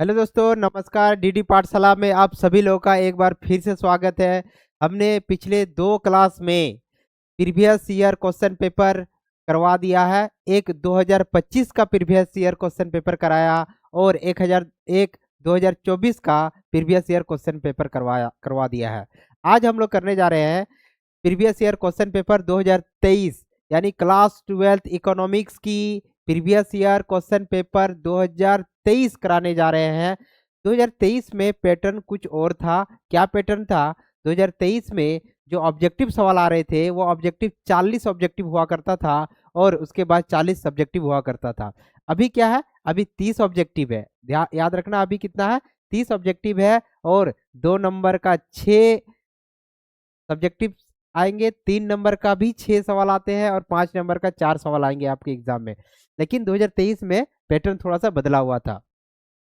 Hello दोस्तों, नमस्कार। DD पाठशाला में आप सभी लोगों का एक बार फिर से स्वागत है। हमने पिछले 2 क्लास में प्रीवियस ईयर क्वेश्चन पेपर करवा दिया है। एक 2025 का प्रीवियस ईयर क्वेश्चन पेपर कराया और 2024 का प्रीवियस ईयर क्वेश्चन पेपर करवा दिया है। आज हम लोग करने जा रहे हैं प्रीवियस ईयर क्वेश्चन पेपर 2023 यानी क्लास 12th इकोनॉमिक्स की प्रीवियस ईयर क्वेश्चन पेपर 2023 कराने जा रहे हैं। 2023 में पैटर्न कुछ और था। क्या पैटर्न था? 2023 में जो ऑब्जेक्टिव सवाल आ रहे थे वो ऑब्जेक्टिव 40 ऑब्जेक्टिव हुआ करता था और उसके बाद 40 सब्जेक्टिव हुआ करता था। अभी क्या है? अभी 30 ऑब्जेक्टिव है। याद रखना, अभी कितना है? 30 ऑब्जेक्टिव है और 2 नंबर का 6 सब्जेक्टिव आएंगे। 3 नंबर का भी 6 सवाल आते हैं और 5 नंबर का 4 सवाल आएंगे आपके एग्जाम में। लेकिन 2023 में पैटर्न थोड़ा सा बदला हुआ था।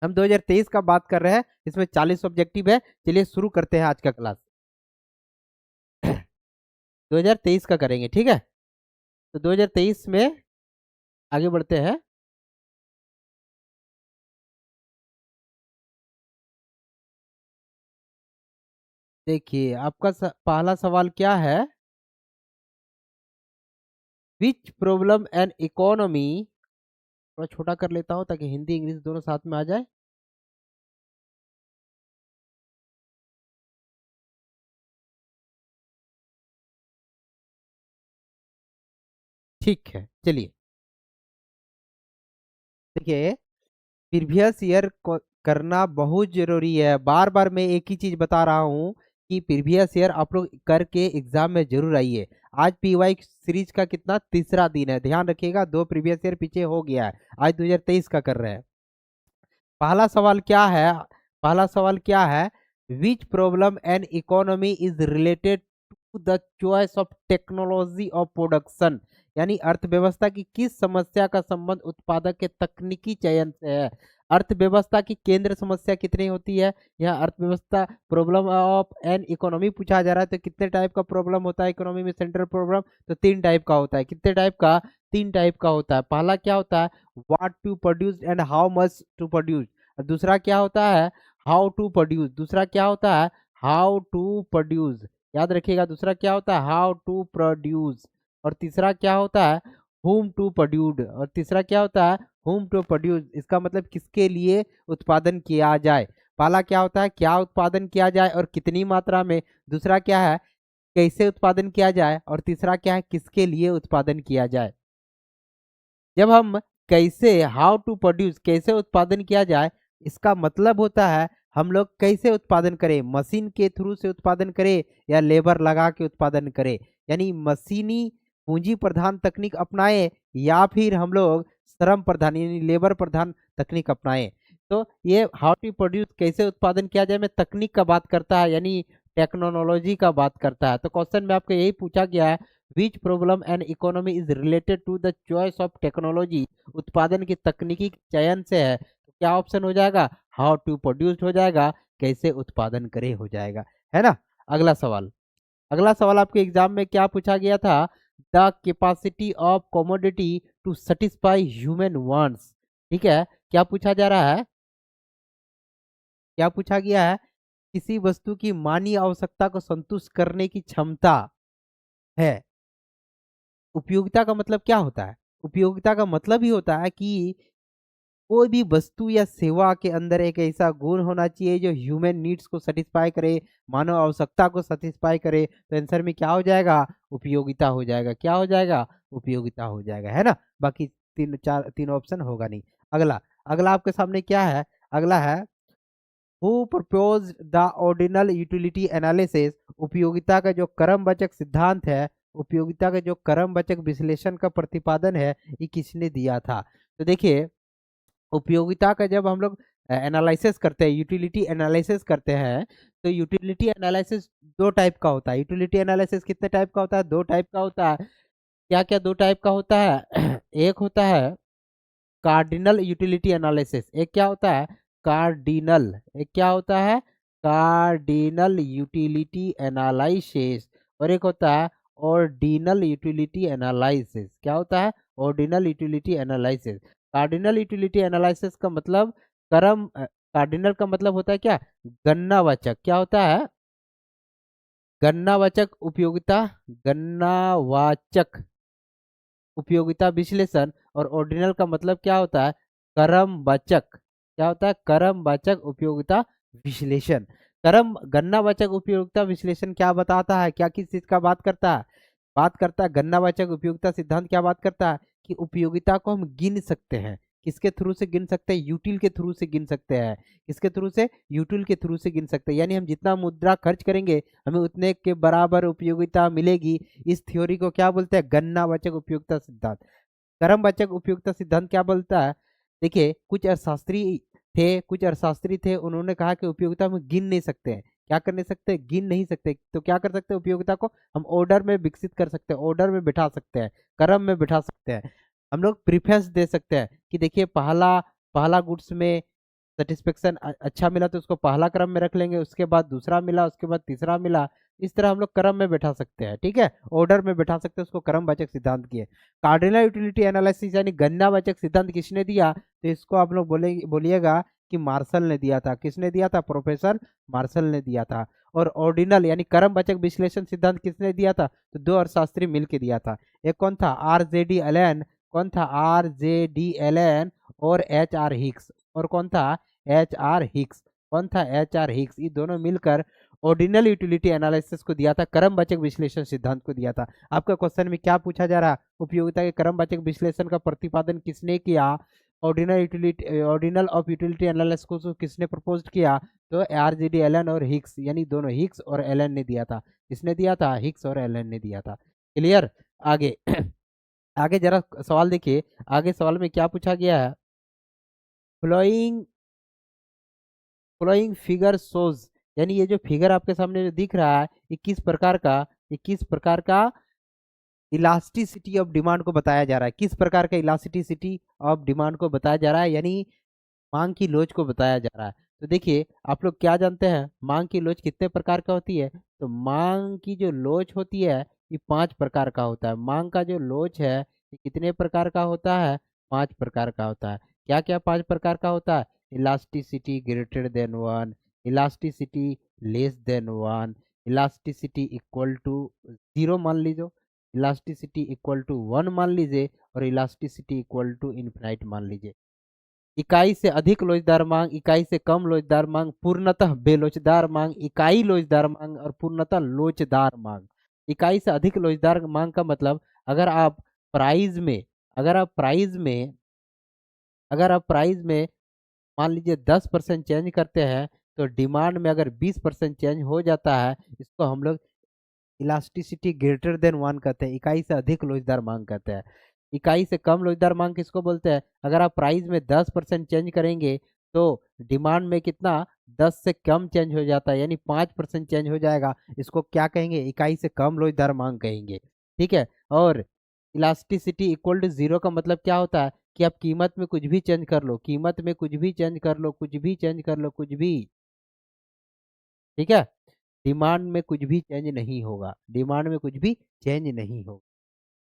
हम 2023 का बात कर रहे हैं, इसमें 40 ऑब्जेक्टिव है। चलिए शुरू करते हैं आज का क्लास। 2023 का करेंगे, ठीक है? तो 2023 में आगे बढ़ते हैं। देखिए, आपका पहला सवाल क्या है? विच प्रॉब्लम एंड इकोनॉमी, थोड़ा छोटा कर लेता हूँ ताकि हिंदी इंग्लिश दोनों साथ में आ जाए। ठीक है, चलिए। देखिए, प्रीवियस ईयर को करना बहुत जरूरी है। बार बार मैं एक ही चीज बता रहा हूँ कि प्रीवियस ईयर आप लोग करके एग्जाम में जरूर आइए। आज पीवाई सीरीज का कितना तीसरा दिन है, ध्यान रखिएगा। 2 प्रीवियस ईयर पीछे हो गया है, आज 2023 का कर रहे हैं। पहला सवाल क्या है? पहला सवाल क्या है? Which problem and economy is related to the choice of technology of production, यानी अर्थव्यवस्था की किस समस्या का संबंध उत्पादक के तकनीकी चयन से है। अर्थव्यवस्था की केंद्र समस्या कितनी होती है? यह अर्थव्यवस्था प्रॉब्लम ऑफ एन इकोनॉमी पूछा जा रहा है। तो कितने टाइप का प्रॉब्लम होता है इकोनॉमी में? सेंट्रल प्रॉब्लम तो 3 टाइप का होता है। कितने टाइप का? 3 टाइप का होता है। पहला क्या होता है? What to produce and how much to produce. दूसरा क्या होता है? How to produce. दूसरा क्या होता है? How to produce. याद रखिएगा, दूसरा क्या होता है? How to produce. और तीसरा क्या होता है? whom to produce. और तीसरा क्या होता है? whom to produce. इसका मतलब किसके लिए उत्पादन किया जाए। पहला क्या होता है? क्या उत्पादन किया जाए और कितनी मात्रा में। दूसरा क्या है? कैसे उत्पादन किया जाए। और तीसरा क्या है? किसके लिए उत्पादन किया जाए। जब हम कैसे, हाउ टू प्रोड्यूस, कैसे उत्पादन किया जाए, इसका मतलब होता है हम लोग कैसे उत्पादन करें, मशीन के थ्रू से उत्पादन करें या लेबर लगा के उत्पादन करें, यानी मशीनी पूंजी प्रधान तकनीक अपनाएं या फिर हम लोग श्रम प्रधान यानी लेबर प्रधान तकनीक अपनाएं। तो ये हाउ टू प्रोड्यूस, कैसे उत्पादन किया जाए, में तकनीक का बात करता है, यानी टेक्नोलॉजी का बात करता है। तो क्वेश्चन में आपको यही पूछा गया है, which problem and economy is related to the choice of technology, उत्पादन की तकनीकी चयन से है। तो क्या ऑप्शन हो जाएगा? हाउ टू प्रोड्यूस हो जाएगा, कैसे उत्पादन करे हो जाएगा, है ना। अगला सवाल, अगला सवाल आपके एग्जाम में क्या पूछा गया था? The capacity of commodity to satisfy human wants. ठीक है, क्या पूछा जा रहा है? क्या पूछा गया है? किसी वस्तु की मानवीय आवश्यकता को संतुष्ट करने की क्षमता है। उपयोगिता का मतलब क्या होता है? उपयोगिता का मतलब ही होता है कि कोई भी वस्तु या सेवा के अंदर एक ऐसा गुण होना चाहिए जो ह्यूमन नीड्स को सेटिस्फाई करे, मानव आवश्यकता को सेटिस्फाई करे। तो आंसर में क्या हो जाएगा? उपयोगिता हो जाएगा। क्या हो जाएगा? उपयोगिता हो जाएगा, है ना। बाकी तीन ऑप्शन होगा नहीं। अगला, अगला आपके सामने क्या है? अगला है, who propose the ordinal utility analysis. उपयोगिता का जो क्रमवाचक सिद्धांत है, उपयोगिता का जो क्रमवाचक विश्लेषण का प्रतिपादन है, ये किसने दिया था? तो देखिए, उपयोगिता का जब हम लोग एनालिसिस करते हैं, यूटिलिटी एनालिसिस करते हैं, तो यूटिलिटी एनालिसिस 2 टाइप का होता है। यूटिलिटी एनालिसिस कितने टाइप का होता है? 2 टाइप का होता है। क्या क्या 2 टाइप का होता है? एक होता है कार्डिनल यूटिलिटी एनालिसिस। एक क्या होता है? कार्डिनल। एक क्या होता है? Cardinal utility analysis. और एक होता है ऑर्डिनल यूटिलिटी एनालिसिस। क्या होता है? Ordinal utility analysis. Cardinal utility analysis का मतलब क्रम कार्डिनल का मतलब होता है क्या, गणनावाचक, क्या होता है, गणनावाचक उपयोगिता, गणनावाचक उपयोगिता विश्लेषण। और ऑर्डिनल का मतलब क्या होता है, क्रमवाचक, क्या होता है, क्रमवाचक उपयोगिता विश्लेषण। क्रम गणनावाचक उपयोगिता विश्लेषण क्या बताता है, क्या किस चीज का बात करता है, बात करता है, गणनावाचक उपयोगिता सिद्धांत क्या बात करता है कि उपयोगिता को हम गिन सकते हैं, किसके थ्रू से गिन सकते हैं, यूटिल के थ्रू से गिन सकते हैं, किसके थ्रू से, यूटिल के थ्रू से गिन सकते हैं, यानी हम जितना मुद्रा खर्च करेंगे हमें उतने के बराबर उपयोगिता मिलेगी। इस थ्योरी को क्या बोलते हैं, गणनावाचक उपयोगिता सिद्धांत। क्रमवाचक उपयोगिता सिद्धांत क्या बोलता है, देखिए कुछ अर्थशास्त्री थे, उन्होंने कहा कि उपयोगिता हम गिन नहीं सकते हैं, क्या कर नहीं सकते, गिन नहीं सकते, तो क्या कर सकते हैं, उपयोगिता को हम ऑर्डर में विकसित कर सकते हैं, ऑर्डर में बिठा सकते हैं, क्रम में बिठा सकते हैं। हम लोग प्रीफेस दे सकते हैं कि देखिए पहला पहला गुड्स में सेटिस्फेक्शन अच्छा मिला तो उसको पहला क्रम में रख लेंगे, उसके बाद दूसरा मिला, उसके बाद तीसरा मिला, इस तरह हम लोग क्रम में बैठा सकते हैं, ठीक है, ऑर्डर में बैठा सकते हैं, उसको क्रमवाचक सिद्धांत की है। कार्डिनल यूटिलिटी एनालिसिस यानी गणनावाचक सिद्धांत किसने दिया, तो इसको आप लोग बोलिएगा कि मार्शल ने दिया था, किसने दिया था, प्रोफेसर मार्शल ने दिया था। और ऑर्डिनल यानी क्रमवाचक विश्लेषण सिद्धांत किसने दिया था, तो दो अर्थशास्त्री मिलकर दिया था, एक कौन था, आर जे डी एलन, कौन था, आर जे डी एलन और एच आर हिक्स, और कौन था, एच आर हिक्स, कौन था, एच आर हिक्स, ये दोनों मिलकर ऑर्डिनल यूटिलिटी एनालिसिस को दिया था, क्रमवाचक विश्लेषण सिद्धांत को दिया था। आपका क्वेश्चन में क्या पूछा जा रहा है, उपयोगिता के क्रमवाचक विश्लेषण का प्रतिपादन किसने किया, ऑर्डिनल ऑफ यूटिलिटी एनालिसिस को किसने प्रपोज किया, तो आरजीडी एलन और हिक्स, यानी दोनों हिक्स और एलन ने दिया था, किसने दिया था, हिक्स और एलन ने दिया था। क्लियर, आगे आगे जरा सवाल देखिए, आगे सवाल में क्या पूछा गया है, फ्लोइंग फ्लोइंग फिगर शोज, यानी ये जो फिगर आपके सामने जो दिख रहा है ये किस प्रकार का, ये किस प्रकार का इलास्टिसिटी ऑफ डिमांड को बताया जा रहा है, किस प्रकार का इलास्टिसिटी ऑफ डिमांड को बताया जा रहा है, यानी मांग की लोच को बताया जा रहा है। तो देखिए आप लोग क्या जानते हैं, मांग की लोच कितने प्रकार का होती है, तो मांग की जो लोच होती है ये 5 प्रकार का होता है, मांग का जो लोच है ये कितने प्रकार का होता है, 5 प्रकार का होता है। क्या क्या 5 प्रकार का होता है, elasticity greater than 1, elasticity less than 1, elasticity equal to 0 मान लीजिए, इलास्टिसिटी इक्वल टू 1 मान लीजिए, और इलास्टिसिटी इक्वल टू इन्फिनाइट मान लीजिए। इकाई से अधिक लोचदार मांग, इकाई से कम लोचदार मांग, पूर्णतः बेलोचदार मांग, इकाई लोचदार मांग और पूर्णतः लोचदार मांग। इकाई से अधिक लोचदार मांग का मतलब, अगर आप प्राइस में अगर आप प्राइस में अगर आप प्राइस में मान लीजिए 10% चेंज करते हैं, तो डिमांड में अगर 20% चेंज हो जाता है, इसको हम लोग इलास्टिसिटी ग्रेटर देन 1 कहते हैं, इकाई से अधिक लोचदार मांग कहते हैं। इकाई से कम लोचदार मांग किसको बोलते हैं, अगर आप प्राइस में 10% चेंज करेंगे तो डिमांड में कितना, 10 से कम चेंज हो जाता है, यानी 5% चेंज हो जाएगा, इसको क्या कहेंगे, इकाई से कम लोचदार मांग कहेंगे, ठीक है। और इलास्टिसिटी इक्वल टू 0 का मतलब क्या होता है कि आप कीमत में कुछ भी चेंज कर लो, कीमत में कुछ भी चेंज कर लो, कुछ भी चेंज कर लो, कुछ भी, ठीक है, डिमांड में कुछ भी चेंज नहीं होगा, डिमांड में कुछ भी चेंज नहीं होगा,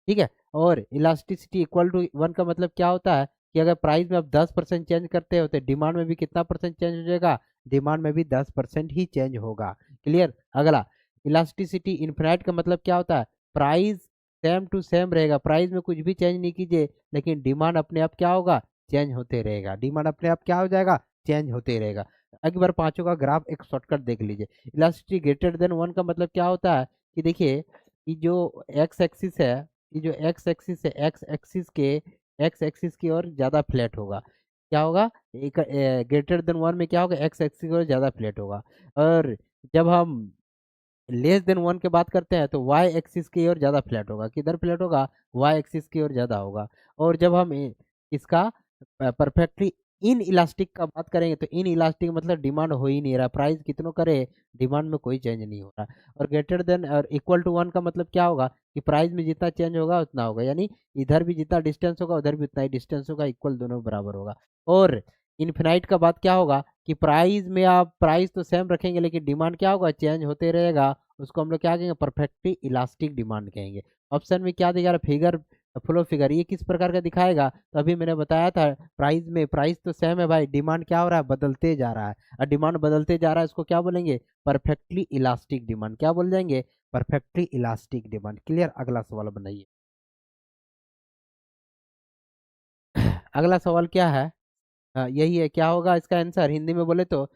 ठीक है। और इलास्टिसिटी इक्वल टू 1 का मतलब क्या होता है कि अगर प्राइस में आप 10% चेंज करते हो तो डिमांड में भी कितना परसेंट चेंज हो जाएगा, डिमांड में भी 10% ही चेंज होगा। क्लियर, अगला इलास्टिसिटी इन्फिनाइट का मतलब क्या होता है, प्राइस सेम टू सेम रहेगा, प्राइस में कुछ भी चेंज नहीं कीजिए, लेकिन डिमांड अपने आप क्या होगा, चेंज होते रहेगा, डिमांड अपने आप क्या हो जाएगा, चेंज होते रहेगा। एक बार पांचों का ग्राफ एक शॉर्टकट देख लीजिए। इलास्टिसिटी ग्रेटर देन 1 का मतलब क्या होता है कि देखिए ये जो एक्स एक्सिस है, ये जो एक्स एक्सिस है, एक्स एक्सिस की ओर ज़्यादा फ्लैट होगा, क्या होगा, एक ग्रेटर देन 1 में क्या होगा, एक्स एक्सिस की ओर ज़्यादा फ्लैट होगा। और जब हम लेस देन 1 की बात करते हैं तो वाई एक्सिस की ओर ज़्यादा फ्लैट होगा, किधर फ्लैट होगा, वाई एक्सिस की ओर ज़्यादा होगा। और जब हम इसका परफेक्टली इन इलास्टिक का बात करेंगे तो इन इलास्टिक मतलब डिमांड हो ही नहीं रहा, प्राइस कितनों करे डिमांड में कोई चेंज नहीं हो रहा। और ग्रेटर देन और इक्वल टू 1 का मतलब क्या होगा कि प्राइस में जितना चेंज होगा उतना होगा, यानी इधर भी जितना डिस्टेंस होगा उधर भी उतना ही डिस्टेंस होगा, इक्वल दोनों बराबर होगा। और इन्फिनाइट का बात क्या होगा कि प्राइस में आप प्राइस तो सेम रखेंगे लेकिन डिमांड क्या होगा, चेंज होते रहेगा, उसको हम लोग क्या कहेंगे, परफेक्टली इलास्टिक डिमांड कहेंगे। ऑप्शन में क्या दिखा रहा है, फिगर फ्लो फिगर ये किस प्रकार का दिखाएगा, तो अभी मैंने बताया था प्राइस में, प्राइस तो सेम है भाई, डिमांड क्या हो रहा है, बदलते जा रहा है, और डिमांड बदलते जा रहा है, इसको क्या बोलेंगे, परफेक्टली इलास्टिक डिमांड, क्या बोल जाएंगे, परफेक्टली इलास्टिक डिमांड। क्लियर, अगला सवाल बनाइए। अगला सवाल क्या है, यही है, क्या होगा इसका आंसर, हिंदी में बोले तो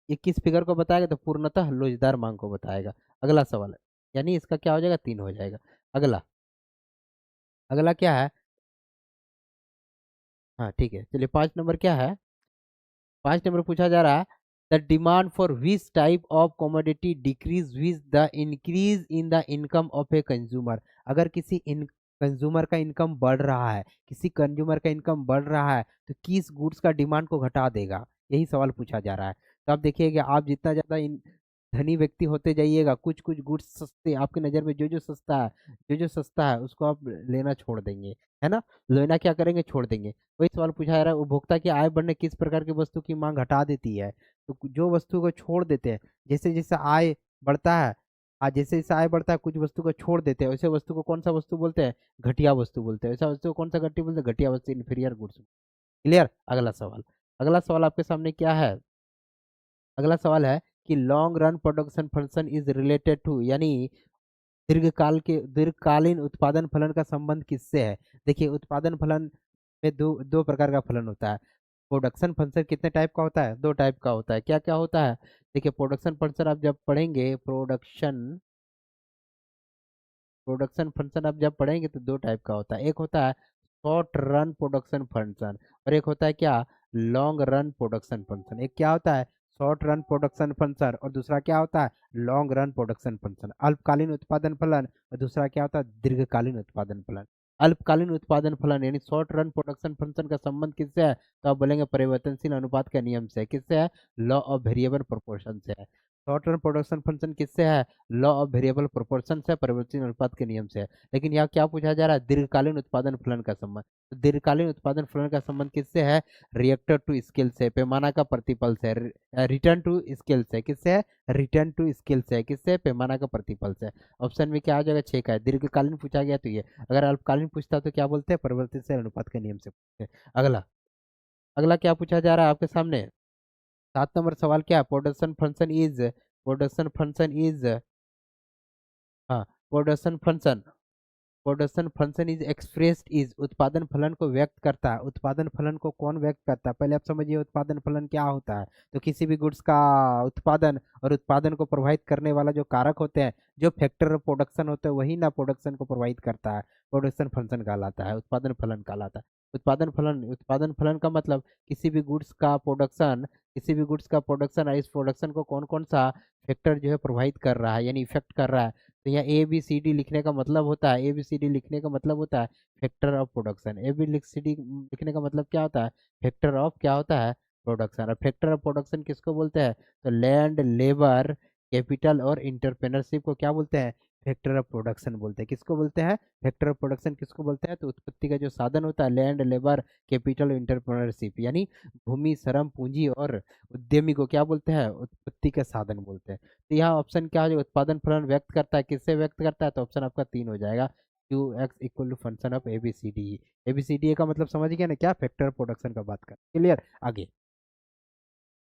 21 फिगर को बताएगा तो पूर्णतः लोचदार मांग को बताएगा। अगला सवाल है, यानी इसका क्या हो जाएगा, 3 हो जाएगा। अगला, अगला क्या है, हाँ ठीक है, चलिए 5 नंबर क्या है, 5 नंबर पूछा जा रहा है, the demand for which type of commodity decrease with the increase in the income of a consumer. अगर किसी इन कंज्यूमर का इनकम बढ़ रहा है, किसी कंज्यूमर का इनकम बढ़ रहा है, तो किस गुड्स का डिमांड को घटा देगा, यही सवाल पूछा जा रहा है। तो आप देखिएगा, आप जितना ज़्यादा धनी व्यक्ति होते जाइएगा, कुछ कुछ गुड्स सस्ते आपकी नज़र में, जो जो सस्ता है, जो जो सस्ता है उसको आप लेना छोड़ देंगे, है ना, लेना क्या करेंगे, छोड़ देंगे। वही सवाल पूछा जा रहा है, उपभोक्ता की आय बढ़ने किस प्रकार की वस्तु की मांग घटा देती है। तो जो वस्तु को छोड़ देते हैं, जैसे जैसे आय बढ़ता है, आज जैसे जैसे आय बढ़ता है कुछ वस्तु को छोड़ देते हैं, वैसे वस्तु को कौन सा वस्तु बोलते हैं, घटिया वस्तु बोलते हैं, वैसा वस्तु को कौन सा घटिया बोलते हैं, घटिया वस्तु, इन्फीरियर गुड्स। क्लियर, अगला सवाल, अगला सवाल आपके सामने क्या है, अगला सवाल है कि long run production function is related to, यानी दीर्घकालीन उत्पादन फलन का संबंध किससे है। देखिए, उत्पादन फलन में दो दो प्रकार का फलन होता है। प्रोडक्शन फंक्शन कितने टाइप का होता है, 2 टाइप का होता है, क्या क्या होता है। देखिए, प्रोडक्शन फंक्शन आप जब पढ़ेंगे, प्रोडक्शन फंक्शन आप जब पढ़ेंगे तो 2 टाइप का होता है, एक होता है शॉर्ट रन प्रोडक्शन फंक्शन, और एक होता है क्या, लॉन्ग रन प्रोडक्शन फंक्शन। एक क्या होता है, शॉर्ट रन प्रोडक्शन फंक्शन, और दूसरा क्या होता है, लॉन्ग रन प्रोडक्शन फंक्शन। अल्पकालीन उत्पादन फलन, और दूसरा क्या होता है, दीर्घकालीन उत्पादन फलन। अल्पकालीन उत्पादन फलन यानी शॉर्ट रन प्रोडक्शन फंक्शन का संबंध किससे है, तो आप बोलेंगे परिवर्तनशील अनुपात के नियम से। किससे है, लॉ ऑफ वेरिएबल प्रोपोर्शन से है। शॉर्ट रन प्रोडक्शन फंक्शन किससे है, लॉ ऑफ वेरिएबल प्रोपोर्शन से, परिवर्तनशील अनुपात के नियम से है। लेकिन यहाँ क्या पूछा जा रहा है, दीर्घकालीन उत्पादन फलन का संबंध। तो दीर्घकालीन उत्पादन फलन का संबंध किससे है, रिएक्टर टू स्केल से, पैमाना का प्रतिपल से, रिटर्न टू स्केल से, किससे है, रिटर्न टू स्केल से, किससे, पैमाना का प्रतिपल से। ऑप्शन में क्या आ जाएगा, 6 का है, दीर्घकालीन पूछा गया तो ये, अगर अल्पकालीन पूछता तो क्या बोलते हैं, परिवर्तनशील अनुपात के नियम से पूछते हैं। अगला, अगला क्या पूछा जा रहा है आपके सामने, 7 नंबर सवाल क्या है, प्रोडक्शन फंक्शन इज, हाँ, production function, production function is expressed is, उत्पादन फलन को व्यक्त करता है। उत्पादन फलन को कौन व्यक्त करता है, पहले आप समझिए उत्पादन फलन क्या होता है। तो किसी भी गुड्स का उत्पादन और उत्पादन को प्रभावित करने वाला जो कारक होते हैं, जो फैक्टर ऑफ प्रोडक्शन होते हैं, वही ना प्रोडक्शन को प्रभावित करता है, प्रोडक्शन फंक्शन कहलाता है, उत्पादन फलन कहलाता है। उत्पादन फलन का मतलब किसी भी गुड्स का प्रोडक्शन, किसी भी गुड्स का प्रोडक्शन और इस प्रोडक्शन को कौन कौन सा फैक्टर जो है प्रभावित कर रहा है, यानी इफेक्ट कर रहा है। तो यहाँ ए बी सी डी लिखने का मतलब होता है, ए बी सी डी लिखने का मतलब होता है factor of production. A B C D लिखने का मतलब क्या होता है, फैक्टर ऑफ क्या होता है, प्रोडक्शन। और फैक्टर ऑफ प्रोडक्शन किसको बोलते हैं, तो लैंड, लेबर, कैपिटल और इंटरप्रेनरशिप को क्या बोलते हैं, फैक्टर ऑफ प्रोडक्शन बोलते हैं। किसको बोलते हैं, फैक्टर ऑफ प्रोडक्शन किसको बोलते हैं, तो उत्पत्ति का जो साधन होता है, लैंड, लेबर, कैपिटल और इंटरप्रेनरशिप, यानी भूमि, श्रम, पूंजी और उद्यमी को क्या बोलते हैं, उत्पत्ति का साधन बोलते हैं। तो यहाँ ऑप्शन क्या हो जाएगा, उत्पादन फलन व्यक्त करता है, किससे व्यक्त करता है, तो ऑप्शन आपका 3 हो जाएगा, Q X equal to function of ABCD. ABCD का मतलब समझ गया ना, क्या फैक्टर प्रोडक्शन का बात कर। क्लियर, आगे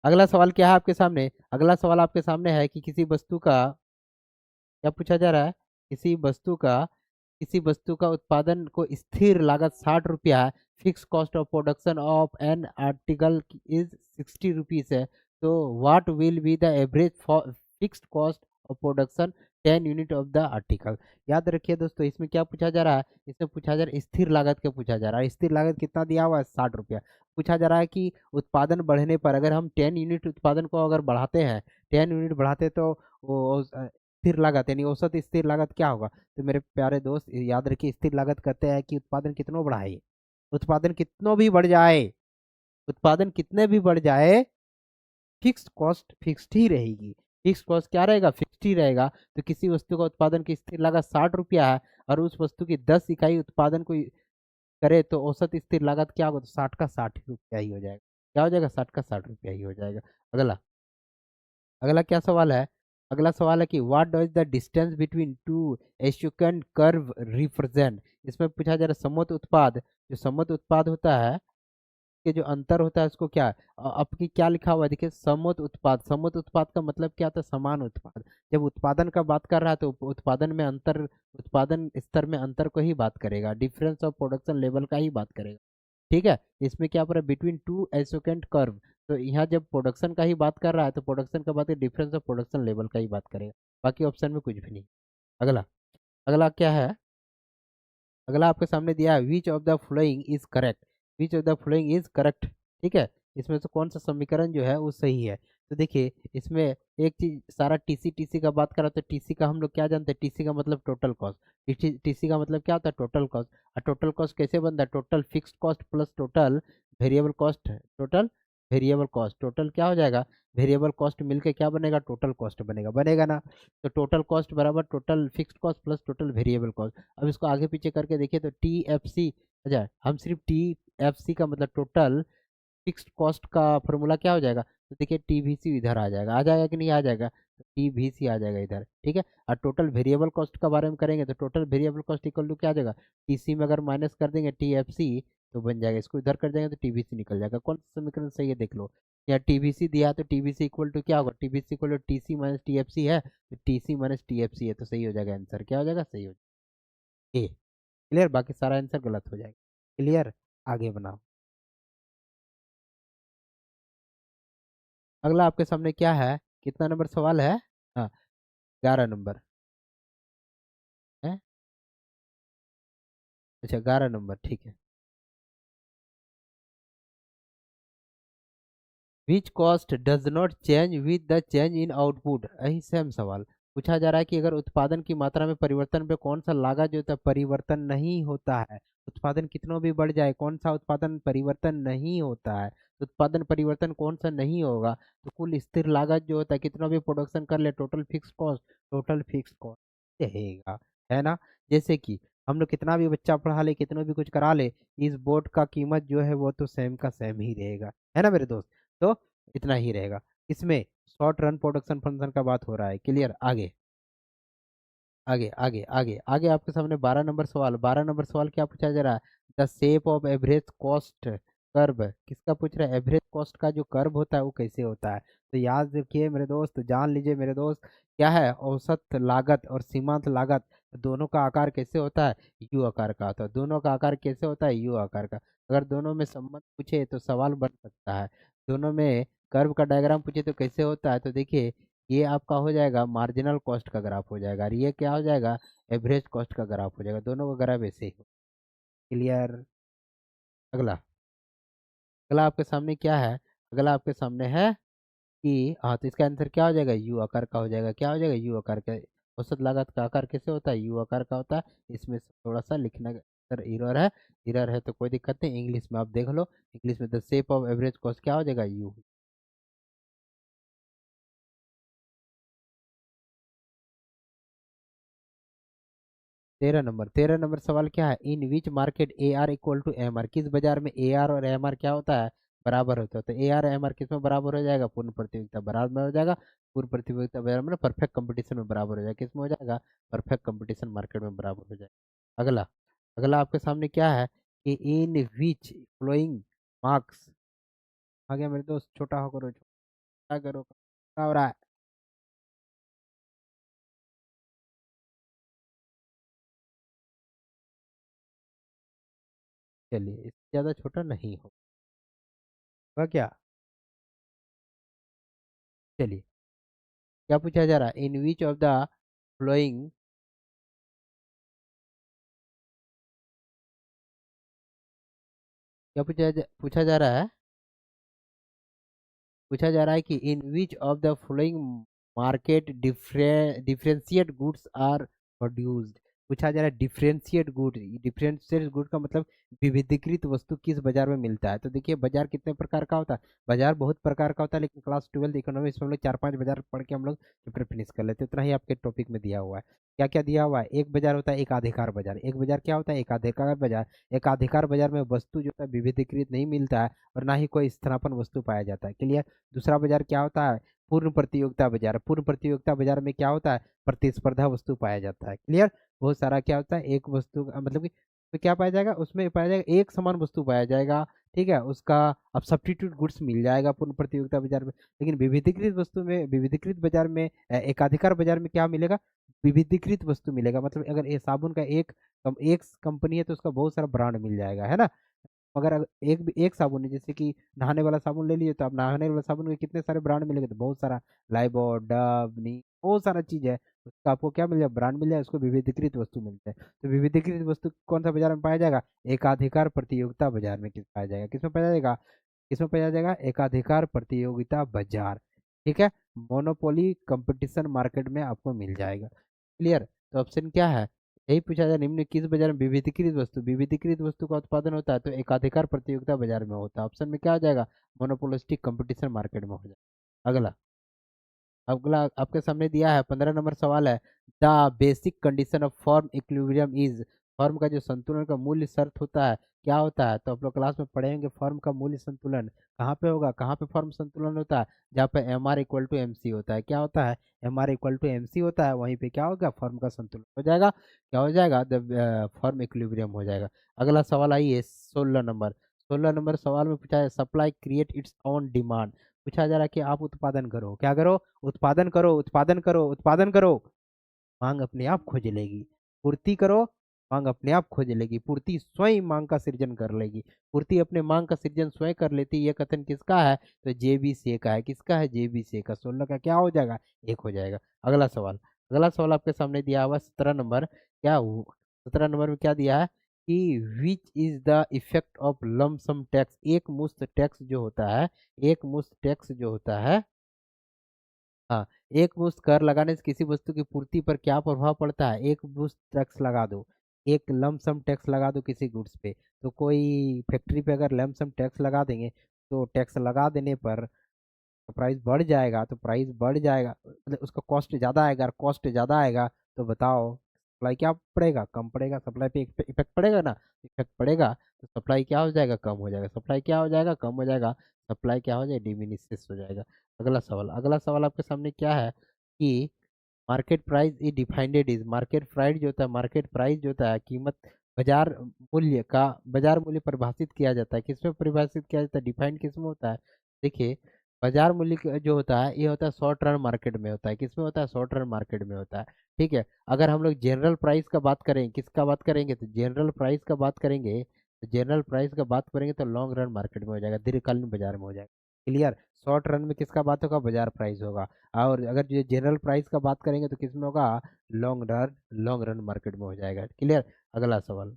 अगला सवाल क्या है आपके सामने, अगला सवाल आपके सामने है कि किसी वस्तु का, क्या पूछा जा रहा है, किसी वस्तु का, किसी वस्तु का उत्पादन को स्थिर लागत 60 रुपया है, fix cost of production of an article is 60 rupees है, तो what will be the average fixed cost of production 10 unit of the article. याद रखिए दोस्तों, इसमें क्या पूछा जा रहा है, इसमें पूछा जा रहा है स्थिर लागत का पूछा जा रहा है। स्थिर लागत कितना दिया हुआ है, 60 रुपया। पूछा जा रहा है कि उत्पादन बढ़ने पर अगर हम 10 यूनिट उत्पादन को अगर बढ़ाते हैं, 10 यूनिट बढ़ाते तो वो स्थिर लागत यानी औसत स्थिर लागत क्या होगा। तो मेरे प्यारे दोस्त याद रखिए, स्थिर लागत कहते हैं कि उत्पादन कितनों बढ़ाए, उत्पादन कितनों भी बढ़ जाए, उत्पादन कितने भी बढ़ जाए, फिक्स्ड कॉस्ट फिक्स्ड ही रहेगी। फिक्स्ड कॉस्ट क्या रहेगा, फिक्स्ड ही रहेगा। तो किसी वस्तु का उत्पादन की स्थिर लागत 60 रुपया है, और उस वस्तु की 10 इकाई उत्पादन को करे तो औसत स्थिर लागत क्या होगा, तो 60 का 60 रुपया ही हो जाएगा। क्या हो जाएगा, 60 का 60 रुपया ही हो जाएगा। अगला, अगला क्या सवाल है, अगला सवाल है कि what does the distance between two isoquant curve represent. इसमें पूछा जा रहा है समोच्च उत्पाद, जो समोच्च उत्पाद होता है के जो अंतर होता है उसको क्या आपकी क्या लिखा हुआ है, देखिए समोच्च उत्पाद। समोच्च उत्पाद का मतलब क्या होता है, समान उत्पाद। जब उत्पादन का बात कर रहा है तो उत्पादन में अंतर, उत्पादन स्तर में अंतर को ही बात करेगा, डिफरेंस ऑफ प्रोडक्शन लेवल का ही बात करेगा। ठीक है, इसमें क्या पर है, बिटवीन टू एसोकेंट कर्व। तो यहाँ जब प्रोडक्शन का ही बात कर रहा है तो प्रोडक्शन का बात है, डिफरेंस ऑफ प्रोडक्शन लेवल का ही बात करेगा, बाकी ऑप्शन में कुछ भी नहीं। अगला, अगला क्या है, अगला आपके सामने दिया है विच of the following is correct. Which of the following is correct. ठीक है, इसमें से कौन सा समीकरण जो है वो सही है। तो देखिए इसमें एक चीज, सारा टीसी टीसी का बात करा तो टीसी का हम लोग क्या जानते हैं, टीसी का मतलब टोटल कॉस्ट। टीसी का मतलब क्या होता है, टोटल कॉस्ट। और टोटल कॉस्ट कैसे बनता है, total fixed cost plus total variable cost. Total variable cost, total क्या हो जाएगा, वेरिएबल कॉस्ट मिलके क्या बनेगा, टोटल कॉस्ट बनेगा, बनेगा ना। तो टोटल कॉस्ट बराबर total fixed cost plus total variable cost. अब इसको आगे पीछे करके देखिए तो टी एफ सी, अच्छा हम सिर्फ टी एफ सी का मतलब टोटल फिक्स्ड कॉस्ट का फॉर्मूला क्या हो जाएगा, तो देखिए टी वी सी इधर आ जाएगा कि नहीं आ जाएगा, तो टी वी सी आ जाएगा इधर। ठीक है, और टोटल वेरिएबल कॉस्ट का बारे में करेंगे तो total variable cost equal to क्या आ जाएगा, टी सी में अगर माइनस कर देंगे टी एफ सी तो बन जाएगा, इसको इधर कर देंगे तो टी वी सी निकल जाएगा। कौन सा समीकरण सही है देख लो। या टी वी सी दिया है तो T V C equal to क्या होगा, T V C equal to T C minus T F C है, तो T C minus T F C है, तो सही हो जाएगा, आंसर क्या हो जाएगा, सही हो जाएगा ए। क्लियर, बाकी सारा आंसर गलत हो जाएगा। क्लियर, आगे बनाओ। अगला आपके सामने क्या है, कितना नंबर सवाल है, हाँ 11 नंबर है, अच्छा 11 नंबर, ठीक है। Which cost does not change with the change in output, यही सेम सवाल पूछा जा रहा है कि अगर उत्पादन की मात्रा में परिवर्तन पे कौन सा लागत जो होता है परिवर्तन नहीं होता है। उत्पादन कितना भी बढ़ जाए कौन सा उत्पादन परिवर्तन नहीं होता है, उत्पादन परिवर्तन कौन सा नहीं होगा, तो कुल स्थिर लागत जो होता है कितना भी प्रोडक्शन कर ले total fix cost, total fix cost रहेगा, है ना। जैसे कि हम लोग कितना भी बच्चा पढ़ा ले कितना भी कुछ करा ले, इस बोर्ड का कीमत जो है वो तो सेम का सेम ही रहेगा, है ना मेरे दोस्त। तो इतना ही रहेगा। इसमें शॉर्ट रन प्रोडक्शन फंक्शन का बात हो रहा है। क्लियर, आगे आगे आगे आगे आगे आपके सामने 12 नंबर सवाल। 12 नंबर सवाल क्या पूछा जा रहा है, the shape of average cost curve, किसका पूछ रहा है, एवरेज कॉस्ट का जो कर्व होता है वो कैसे होता है। तो याद रखिए मेरे दोस्त, जान लीजिए मेरे दोस्त, क्या है औसत लागत और सीमांत लागत दोनों का आकार कैसे होता है, यू आकार का होता है। दोनों का आकार कैसे होता है, यू आकार का। अगर दोनों में संबंध पूछे तो सवाल बन सकता है। दोनों में कर्व का डायग्राम पूछे तो कैसे होता है, तो देखिए ये आपका हो जाएगा मार्जिनल कॉस्ट का ग्राफ हो जाएगा, और ये क्या हो जाएगा, एवरेज कॉस्ट का ग्राफ हो जाएगा, दोनों का ग्राफ ऐसे ही हो। क्लियर, अगला, अगला आपके सामने क्या है, अगला आपके सामने है कि हाँ तो इसका आंसर क्या हो जाएगा, यू आकार का हो जाएगा, क्या हो जाएगा, यू आकार का। औसत लागत का आकार कैसे होता है, यू आकार का होता है। इसमें थोड़ा सा लिखना सर एरर है, एरर है तो कोई दिक्कत नहीं, इंग्लिश में आप देख लो, इंग्लिश में the shape of average cost क्या हो जाएगा, यू। 13 नंबर, 13 नंबर सवाल क्या है, in which market A R equal to M R, किस बाजार में ए आर और एम आर क्या होता है, बराबर होता है। तो ए आर एम आर किस में बराबर हो जाएगा, पूर्ण प्रतियोगिता बराबर में हो जाएगा, पूर्ण प्रतियोगिता बाजार में परफेक्ट कंपटीशन में बराबर हो जाएगा, किस में हो जाएगा, परफेक्ट कंपटीशन मार्केट में बराबर हो जाएगा। अगला, अगला आपके सामने क्या है कि इन विच फ्लोइंग मार्क्स, आ गया मेरे दोस्त, छोटा हो करो, छोटा करो, क्या हो रहा है, चलिए इससे ज्यादा छोटा नहीं होगा क्या, चलिए क्या पूछा जा रहा है, in which of the flowing, क्या पूछा जा रहा है, पूछा जा रहा है कि in which of the following market differentiate goods are produced. पूछा जा रहा है डिफरेंशिएट गुड, डिफरेंशिएट गुड का मतलब विविधीकृत वस्तु किस बाजार में मिलता है। तो देखिए बाजार कितने प्रकार का होता है, बाजार बहुत प्रकार का होता है, लेकिन क्लास 12 इकोनॉमिक्स में हम लोग 4-5 बाजार पढ़ के हम लोग चैप्टर फिनिश कर लेते हैं, उतना ही आपके टॉपिक में दिया हुआ है। क्या क्या दिया हुआ है, एक बाजार होता है एक आधिकार बाजार, एक बाजार क्या होता है एक आधिकार बाजार। एक आधिकार बाजार में वस्तु जो है विविधीकृत नहीं मिलता है और ना ही कोई स्थानापन्न वस्तु पाया जाता है। क्लियर, दूसरा बाजार क्या होता है, पूर्ण प्रतियोगिता बाजार, पूर्ण प्रतियोगिता बाजार में क्या होता है, प्रतिस्पर्धा वस्तु पाया जाता है। क्लियर। बहुत सारा क्या होता है, एक वस्तु मतलब कि तो क्या पाया जाएगा, उसमें पाया जाएगा एक समान वस्तु पाया जाएगा। ठीक है, उसका अब सब्स्टिट्यूट गुड्स मिल जाएगा पूर्ण प्रतियोगिता बाजार में। लेकिन विविधीकृत वस्तु में, विविधीकृत बाजार में, एकाधिकार बाजार में क्या मिलेगा, विविधीकृत वस्तु मिलेगा। मतलब अगर ये साबुन का एक कंपनी है तो उसका बहुत सारा ब्रांड मिल जाएगा, है ना। मगर अगर एक साबुन है, जैसे कि नहाने वाला साबुन ले लीजिए, तो आप नहाने वाला साबुन के कितने सारे ब्रांड मिलेंगे, तो बहुत सारा, लाइबॉय, डव, नी, बहुत सारा चीज है। उसका आपको क्या मिल जाए, ब्रांड मिल जाए, उसको विविधीकृत वस्तु मिलता है। तो विविधीकृत वस्तु कौन सा बाजार में पाया जाएगा, एकाधिकार प्रतियोगिता बाजार में किस पाया जाएगा, किसमें पाया जाएगा, किसमें पाया जाएगा, एकाधिकार प्रतियोगिता बाजार। ठीक है, मोनोपोली कंपटीशन मार्केट में आपको मिल जाएगा। क्लियर। तो ऑप्शन क्या है, यही पूछा जाए, निम्न किस बाजार में विविधीकृत वस्तु, विविधीकृत वस्तु का उत्पादन होता है, तो एकाधिकार प्रतियोगिता बाजार में होता है। ऑप्शन में क्या आ जाएगा, मोनोपोलिस्टिक कंपटीशन मार्केट में हो जाएगा। अगला, अगला आपके सामने दिया है 15 नंबर सवाल है, the basic condition of form equilibrium is, form का जो संतुलन का मूल्य शर्त होता है क्या होता है, तो आप लोग क्लास में पढ़ेंगे फॉर्म का मूल्य संतुलन कहाँ पे होगा, कहाँ पे फॉर्म संतुलन होता है, जहाँ पे M R equal to M C होता है। क्या होता है, M R equal to M C होता है, वहीं पे क्या होगा, फॉर्म का संतुलन हो जाएगा, क्या हो जाएगा, द फॉर्म इक्विलिब्रियम हो जाएगा। अगला सवाल आइए 16 नंबर, 16 नंबर सवाल में पूछा है, supply create its own demand, पूछा जा रहा है कि आप उत्पादन करो, क्या करो, उत्पादन करो, उत्पादन करो, उत्पादन करो, मांग अपने आप खोज लेगी। पूर्ति करो, मांग अपने आप खोज लेगी। पूर्ति स्वयं मांग का सृजन कर लेगी। पूर्ति अपने मांग का सृजन स्वयं कर लेती है, यह कथन किसका है, तो जेबीसी का है। किसका है, जेबीसी का। 16 का क्या हो जाएगा, एक हो जाएगा। अगला सवाल, अगला सवाल आपके सामने दिया हुआ 17 नंबर, क्या 17 नंबर में क्या दिया है कि which is the effect of lump sum tax, एक मुश्त टैक्स जो होता है, एक मुश्त टैक्स जो होता है, हाँ, एक मुश्त कर लगाने से किसी वस्तु की पूर्ति पर क्या प्रभाव पड़ता है, एक मुश्त टैक्स लगा दो, एक लमसम टैक्स लगा दो किसी गुड्स पे, तो कोई फैक्ट्री पे अगर लमसम टैक्स लगा देंगे, तो टैक्स लगा देने पर प्राइस बढ़ जाएगा, तो प्राइस बढ़ जाएगा, मतलब उसका कॉस्ट ज़्यादा आएगा, और कॉस्ट ज़्यादा आएगा तो बताओ सप्लाई क्या पड़ेगा, कम पड़ेगा, सप्लाई पे इफेक्ट पड़ेगा ना, इफेक्ट पड़ेगा तो सप्लाई क्या हो जाएगा, कम हो जाएगा, सप्लाई क्या हो जाएगा, कम हो जाएगा, सप्लाई क्या हो जाएगा, डिमिनिश हो जाएगा। अगला सवाल, अगला सवाल आपके सामने क्या है कि market price is defined is, market price जो होता है, मार्केट प्राइस जो होता है कीमत, बाजार मूल्य का, बाजार मूल्य परिभाषित किया जाता है, किसमें परिभाषित किया जाता है, डिफाइंड किसमें होता है, देखिए बाजार मूल्य जो होता है ये होता है शॉर्ट रन मार्केट में होता है, किसमें होता है, शॉर्ट रन मार्केट में होता है। ठीक है, अगर हम लोग जनरल प्राइस का बात करें, किसका बात करेंगे, तो जनरल प्राइस का बात करेंगे, तो जनरल प्राइस का बात करेंगे तो लॉन्ग रन मार्केट में हो जाएगा, दीर्घकालीन बाजार में हो जाएगा। क्लियर। शॉर्ट रन में किसका बात होगा, बाजार प्राइस होगा। और अगर जो जनरल प्राइस का बात करेंगे तो किसमें होगा, लॉन्ग रन मार्केट में हो जाएगा। क्लियर। अगला सवाल,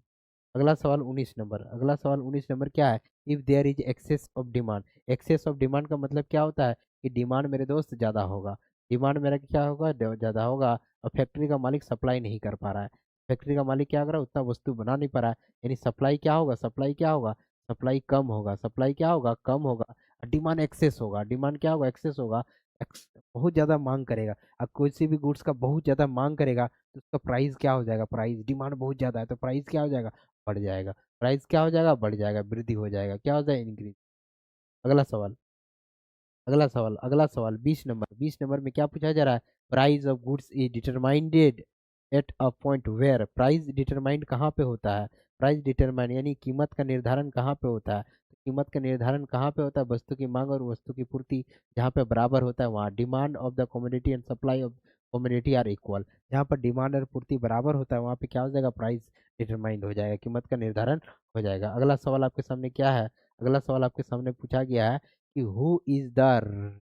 अगला सवाल 19 नंबर, अगला सवाल 19 नंबर क्या है, if there is excess of demand, excess of demand का मतलब क्या होता है कि डिमांड मेरे दोस्त ज़्यादा होगा, डिमांड मेरा क्या होगा, ज़्यादा होगा, और फैक्ट्री का मालिक सप्लाई नहीं कर पा रहा है, फैक्ट्री का मालिक क्या कर रहा है, उतना वस्तु बना नहीं पा रहा है, यानी सप्लाई क्या होगा, सप्लाई क्या होगा, सप्लाई कम होगा, सप्लाई क्या होगा, कम होगा, डिमांड एक्सेस होगा, डिमांड क्या होगा, एक्सेस होगा, बहुत ज़्यादा मांग करेगा। अब कोई सी भी गुड्स का बहुत ज़्यादा मांग करेगा तो उसका प्राइस क्या हो जाएगा, प्राइस, डिमांड बहुत ज़्यादा है तो प्राइस क्या हो जाएगा, बढ़ जाएगा, प्राइस क्या हो जाएगा, बढ़ जाएगा, वृद्धि हो जाएगा, क्या हो जाएगा, इंक्रीज। अगला सवाल, अगला सवाल, अगला सवाल 20 नंबर, 20 नंबर में क्या पूछा जा रहा है, price of goods is determined at a point where, price determined कहाँ पे होता है, प्राइस डिटरमाइंड यानी कीमत का निर्धारण कहाँ पे होता है, तो कीमत का निर्धारण कहाँ पे होता है, वस्तु की मांग और वस्तु की पूर्ति जहाँ पे बराबर होता है वहाँ, demand of the commodity and supply of commodity are equal, जहाँ पर डिमांड और पूर्ति बराबर होता है वहाँ पे क्या हो जाएगा, प्राइस डिटरमाइंड हो जाएगा, कीमत का निर्धारण हो जाएगा। अगला सवाल आपके सामने क्या है, अगला सवाल आपके सामने पूछा गया है कि who is the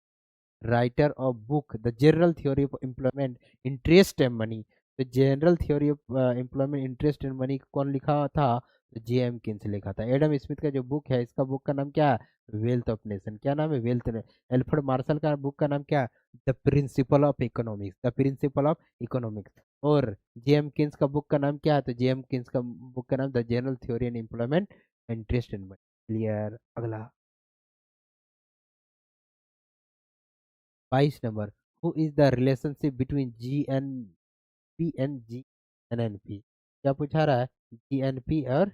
writer of book the general theory of employment interest and money, तो general theory of employment interest and money कौन लिखा था, तो जे एम किन्स लिखा था। एडम स्मिथ का जो बुक है, इसका बुक का नाम क्या है, वेल्थ ऑफ नेशन, क्या नाम है, वेल्थ। एल्फ्रेड मार्शल का बुक का नाम क्या है, the principle of economics, the principle of economics. और जे एम किन्स का बुक का नाम क्या है, तो जे एम किन्स का बुक का नाम the general theory and employment interest and money. Clear. अगला 22 number, who is the relationship between G N P and G N N P, क्या पूछा रहा है, जी एन पी और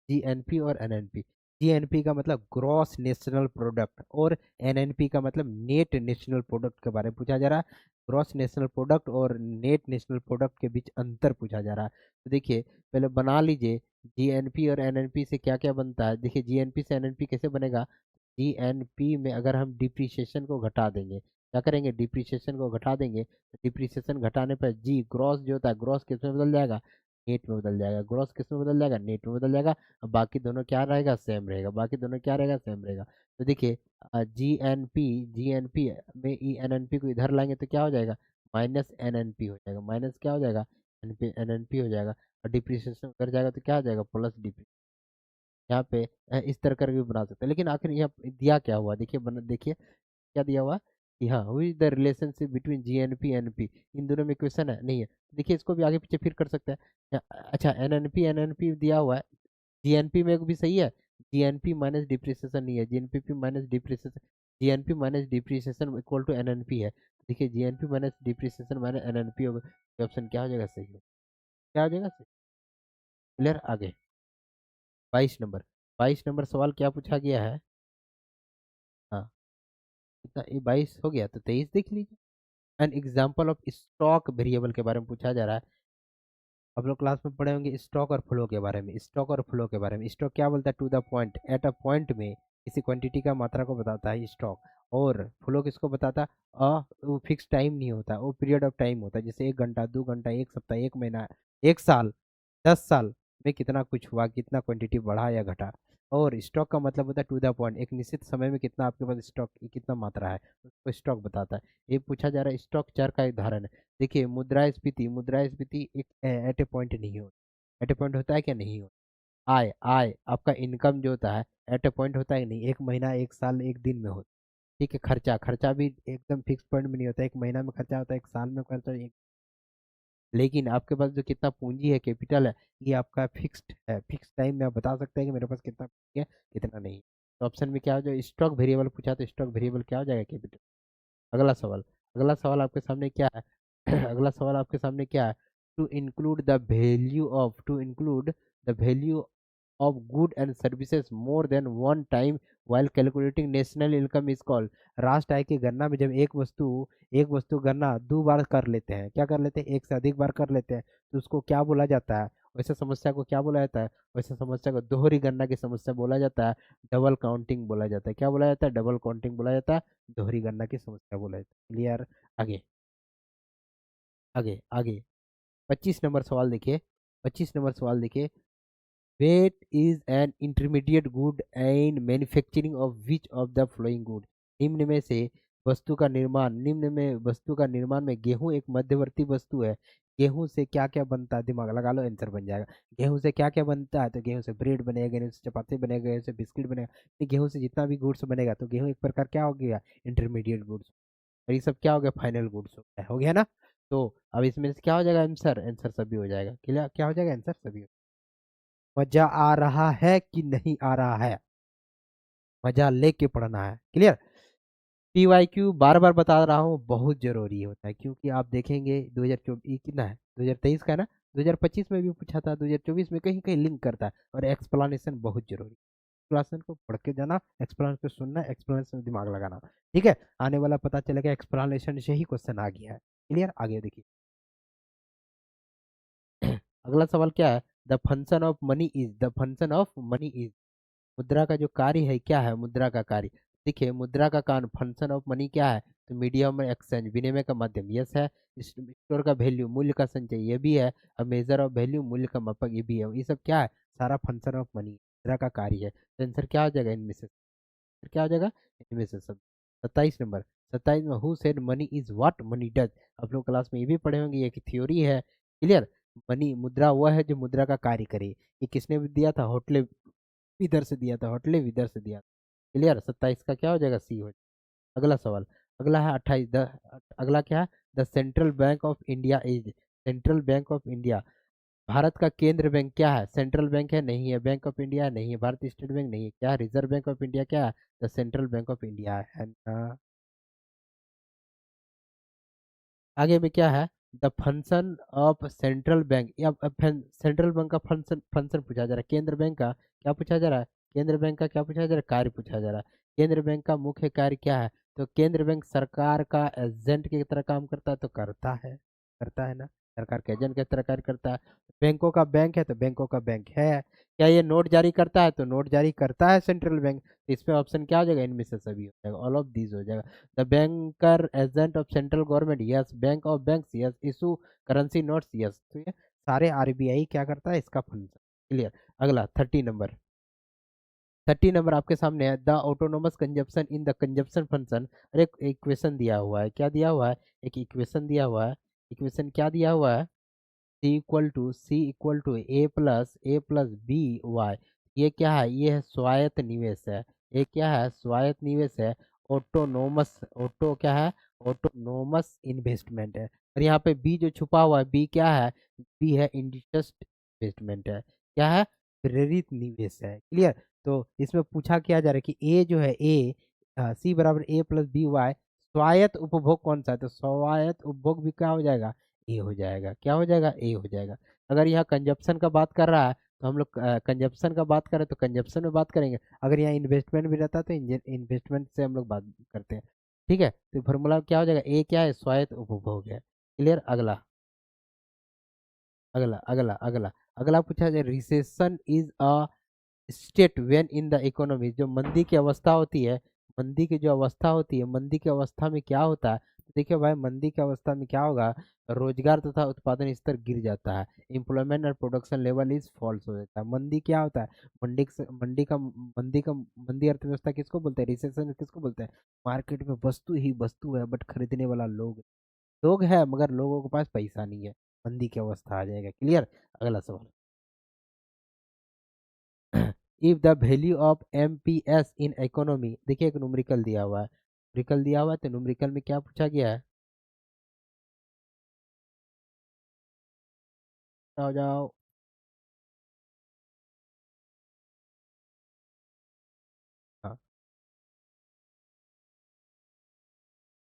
जी एन पी और एन एन पी, जीएनपी का मतलब gross national product और एनएनपी का मतलब नेट नेशनल प्रोडक्ट के बारे में पूछा जा रहा है। ग्रॉस नेशनल प्रोडक्ट और नेट नेशनल प्रोडक्ट के बीच अंतर पूछा जा रहा है। तो देखिए पहले बना लीजिए जीएनपी और एनएनपी से क्या क्या बनता है। देखिए जीएनपी से एनएनपी कैसे बनेगा। जीएनपी में अगर हम डिप्रिसिएशन को घटा देंगे, क्या करेंगे, डिप्रिसिएशन को घटा देंगे, तो डिप्रिसिएशन घटाने पर जी ग्रॉस जो होता है ग्रॉस किस में बदल जाएगा, नेट में बदल जाएगा। ग्रॉस किस में बदल जाएगा, नेट में बदल जाएगा। अब बाकी दोनों क्या रहेगा, सेम रहेगा। बाकी दोनों क्या रहेगा, सेम रहेगा। तो देखिए जीएनपी में ई एनएनपी को इधर लाएंगे तो क्या हो जाएगा, माइनस एनएनपी हो जाएगा। माइनस क्या हो जाएगा, एनएनपी हो जाएगा। और डिप्रिसिएशन उधर जाएगा तो क्या हो जाएगा, प्लस डिप्री। यहाँ पे इस तरह करके भी बना सकते हैं। लेकिन आखिर यहाँ पे दिया क्या हुआ, देखिए देखिए क्या दिया हुआ कि हाँ हुई is the relationship between GNP NP. इन दोनों में क्वेश्चन है नहीं है, देखिए इसको भी आगे पीछे फिर कर सकते हैं। अच्छा एनएनपी एनएनपी दिया हुआ है, जीएनपी में भी सही है। जीएनपी माइनस डिप्रिसिएशन नहीं है, GNP minus depreciation, GNP minus depreciation equal to NNP है। देखिए GNP minus depreciation minus NNP होगा, तो ऑप्शन क्या हो जाएगा, सही हो, क्या हो जाएगा सही। क्लियर। आगे 22 नंबर, 22 नंबर सवाल क्या पूछा गया है। हाँ इतना, ये 22 हो गया तो 23 देख लीजिए। An example of stock variable के बारे में पूछा जा रहा है। आप लोग क्लास में पढ़े होंगे स्टॉक और फ्लो के बारे में। स्टॉक और फ्लो के बारे में, स्टॉक क्या बोलता है, to the point, at a point में किसी क्वांटिटी का मात्रा को बताता है स्टॉक। और फ्लो किसको बताता है, वो फिक्स टाइम नहीं होता, वो पीरियड ऑफ टाइम होता है, जैसे 1 घंटा 2 घंटा 1 सप्ताह 1 महीना 1 साल 10 साल में कितना कुछ हुआ, कितना क्वांटिटी बढ़ा या घटा। और स्टॉक का मतलब होता है टू द पॉइंट, एक निश्चित समय में कितना आपके पास स्टॉक कितना मात्रा है उसको स्टॉक बताता है। ये पूछा जा रहा है स्टॉक चार्ट का एक उदाहरण है। देखिए मुद्रास्फीति, मुद्रास्फीति एक एट ए पॉइंट नहीं होता, एट ए पॉइंट होता है क्या, नहीं होता। आय आय आपका इनकम जो होता है एट ए पॉइंट होता है नहीं, 1 महीना 1 साल 1 दिन में होता है। ठीक है, खर्चा, खर्चा भी एकदम फिक्स पॉइंट में नहीं होता, 1 महीना में खर्चा होता है, 1 साल में खर्चा एक। लेकिन आपके पास जो कितना पूंजी है, कैपिटल है, ये आपका फिक्स्ड है, फिक्स टाइम में आप बता सकते हैं कि मेरे पास कितना पूंजी है कितना नहीं। तो ऑप्शन में क्या हो जाए, स्टॉक वेरिएबल पूछा तो स्टॉक वेरिएबल क्या हो जाएगा, कैपिटल। अगला सवाल, अगला सवाल आपके सामने क्या है अगला सवाल आपके सामने क्या है, to include the value of good and services more than one time while calculating national income is called. राष्ट्र आय की गणना में जब एक वस्तु गणना 2 बार कर लेते हैं, क्या कर लेते हैं, एक से अधिक बार कर लेते हैं, तो उसको क्या बोला जाता है, वैसे समस्या को क्या बोला जाता है, वैसे समस्या को दोहरी गणना की समस्या बोला जाता है, डबल काउंटिंग बोला जाता है। क्या बोला जाता है, डबल काउंटिंग बोला जाता है, दोहरी गणना की समस्या बोला जाता है। क्लियर। आगे आगे आगे 25 नंबर सवाल देखिए, 25 नंबर सवाल देखिए। Wheat is an intermediate good and manufacturing of which of the following good. निम्न में से वस्तु का निर्माण, निम्न में वस्तु का निर्माण में गेहूं एक मध्यवर्ती वस्तु है। गेहूं से क्या क्या बनता है, दिमाग लगा लो, आंसर बन जाएगा। गेहूं से क्या क्या बनता है, तो गेहूं से ब्रेड बनेगा, गेहूं से चपाती बनेगा, गेहूं से बिस्किट बनेगा। ये गेहूं से जितना भी गुड्स बनेगा, तो गेहूं एक प्रकार क्या हो गया, इंटरमीडिएट गुड्स। और ये सब क्या हो गया, फाइनल गुड्स हो गया ना। तो अब इसमें से क्या हो जाएगा आंसर, आंसर सभी हो जाएगा। क्लियर, क्या हो जाएगा आंसर सभी। मजा आ रहा है कि नहीं आ रहा है, मजा लेके पढ़ना है। क्लियर। पीवाईक्यू बार बार बता रहा हूँ, बहुत जरूरी होता है, क्योंकि आप देखेंगे 2024 कितना है, 2023 का है ना, 2025 में भी पूछा था, 2024 में कहीं कहीं लिंक करता है। और एक्सप्लानेशन बहुत जरूरी, एक्सप्लेनेशन को पढ़ के जाना, एक्सप्लेनेशन सुनना, एक्सप्लेनेशन में दिमाग लगाना। ठीक है, आने वाला पता चलेगा एक्सप्लेनेशन से ही क्वेश्चन आ गया है। क्लियर। आगे देखिए अगला सवाल क्या है, the function of money is, the function of money is, मुद्रा का जो कार्य है क्या है, मुद्रा का कार्य। देखिए मुद्रा का कार्य, फंक्शन ऑफ मनी क्या है, तो मीडियम एक्सचेंज, विनिमय का माध्यम, यस है। स्टोर का वैल्यू, मूल्य का संचय, ये भी है। अब मेजर ऑफ वैल्यू, मूल्य का मापक, ये भी है। ये सब क्या है, सारा फंक्शन ऑफ मनी, मुद्रा का कार्य है। तो आंसर क्या हो जाएगा इनमें से, क्या हो जाएगा इनमें से सब। 27 नंबर, 27 में who said money is what money does. आप लोग क्लास में ये भी पढ़े होंगे, ये की थ्योरी है। क्लियर। मनी, मुद्रा वह है जो मुद्रा का कार्य करे। ये किसने दिया था, होटले इधर से दिया था, होटले इधर से दिया था। क्लियर। 27 का क्या हो जाएगा, सी हो। अगला सवाल, अगला है 28, अगला क्या है, the central bank of India is, central bank of India, Bharat का केंद्र बैंक क्या है, सेंट्रल बैंक है नहीं है, बैंक ऑफ इंडिया नहीं है, भारतीय स्टेट बैंक नहीं है, क्या है, रिजर्व बैंक ऑफ इंडिया क्या है, the central bank of India है ना। आगे में क्या है, the function of central bank, या सेंट्रल बैंक का फंक्शन फंक्शन पूछा जा रहा है, केंद्र बैंक का क्या पूछा जा रहा है, केंद्र बैंक का क्या पूछा जा रहा है, कार्य पूछा जा रहा है। केंद्र बैंक का मुख्य कार्य क्या है, तो केंद्र बैंक सरकार का एजेंट की तरह काम करता है, तो करता है ना, सरकार के एजेंट की तरह कार्य करता है। बैंकों का बैंक है तो बैंकों का बैंक है। क्या ये नोट जारी करता है, तो नोट जारी करता है सेंट्रल बैंक। इसमें ऑप्शन क्या हो जाएगा, इनमें से सभी हो जाएगा, ऑल ऑफ दीज हो जाएगा। The banker agent of central government, yes. Bank of banks, yes. Issue currency notes, yes. तो ये सारे आरबीआई क्या करता है, इसका फंक्शन। क्लियर। अगला 30 नंबर, 30 नंबर आपके सामने है, the autonomous consumption in the consumption function. अरे एक इक्वेशन दिया हुआ है, क्या दिया हुआ है, एक इक्वेशन दिया हुआ है। इक्वेशन क्या दिया हुआ है, C equal to A plus B Y. ये क्या है, ये है स्वायत्त निवेश है। ये क्या है, स्वायत्त निवेश है। ऑटोनोमस, ऑटो क्या है, ऑटोनोमस इन्वेस्टमेंट है। और यहाँ पे बी जो छुपा हुआ है, बी क्या है, बी है इंडस्ट्रियल इन्वेस्टमेंट है। क्या है, प्रेरित निवेश है। क्लियर। तो इसमें पूछा क्या जा रहा है कि ए जो है, ए सी बराबर ए प्लस बी वाई, स्वायत्त उपभोग कौन सा है, तो स्वायत्त उपभोग भी क्या हो जाएगा, ए हो जाएगा। क्या हो जाएगा, ए हो जाएगा। अगर यहाँ कंजप्शन का बात कर रहा है तो हम लोग कंजप्शन का बात करें तो कंजप्शन में बात करेंगे। अगर यहाँ इन्वेस्टमेंट भी रहता है तो इन्वेस्टमेंट से हम लोग बात करते हैं। ठीक है, तो फॉर्मूला क्या हो जाएगा, ए क्या है, स्वायत्त उपभोग है। क्लियर। अगला अगला अगला अगला अगला पूछा जाए, recession is a state when in the economy, जो मंदी की अवस्था होती है, मंदी की जो अवस्था होती है, मंदी की अवस्था में क्या होता है, तो देखिए भाई मंदी की अवस्था में क्या होगा, रोजगार तथा उत्पादन स्तर गिर जाता है, एम्प्लॉयमेंट और प्रोडक्शन लेवल इज फॉल्स हो जाता है। मंदी क्या होता है, मंदी अर्थव्यवस्था किसको बोलते हैं, रिसेशन किसको बोलते हैं, मार्केट में वस्तु ही वस्तु है बट खरीदने वाला लोग लोग है मगर लोगों के पास पैसा नहीं है, मंदी की अवस्था आ जाएगा। क्लियर। अगला सवाल, if the value of MPS in economy, देखिए एक न्यूमेरिकल दिया हुआ है, न्यूमेरिकल दिया हुआ है, तो न्यूमेरिकल में क्या पूछा गया है, जाओ जाओ।